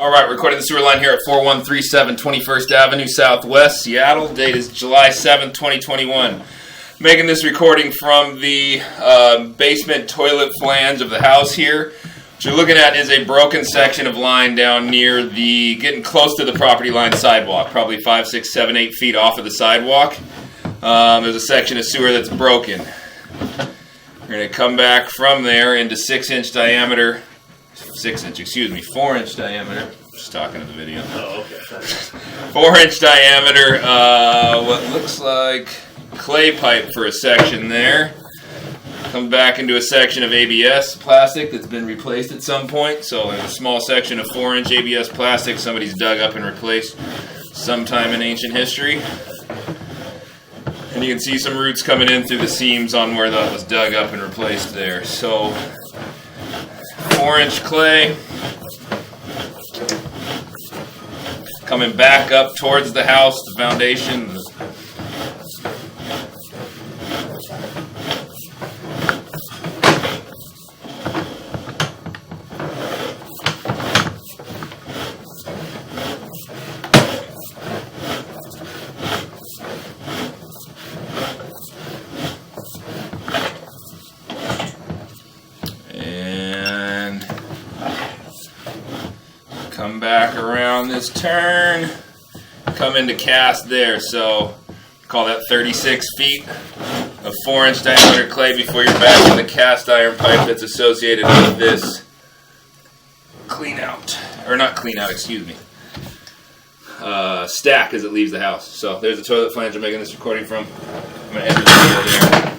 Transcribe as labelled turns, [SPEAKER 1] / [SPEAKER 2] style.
[SPEAKER 1] All right, recording the sewer line here at 4137 21st Avenue Southwest, Seattle. Date is July 7th, 2021. Making this recording from the basement toilet flange of the house here. What you're looking at is a broken section of line down near the, getting close to the property line sidewalk, probably 5, 6, 7, 8 feet off of the sidewalk. There's a section of sewer that's broken. We're going to come back from there into 4-inch diameter. Just talking to the video.
[SPEAKER 2] Oh, okay.
[SPEAKER 1] 4-inch diameter, what looks like clay pipe for a section there. Comes back into a section of ABS plastic that's been replaced at some point. So there's a small section of 4-inch ABS plastic somebody's dug up and replaced sometime in ancient history. And you can see some roots coming in through the seams on where that was dug up and replaced there. So 4-inch clay coming back up towards the house, the foundation. Come back around this turn, come into cast there, so call that 36 feet of 4-inch diameter clay before you're back in the cast iron pipe that's associated with this stack as it leaves the house. So there's the toilet flange I'm making this recording from. I'm going to enter the video there.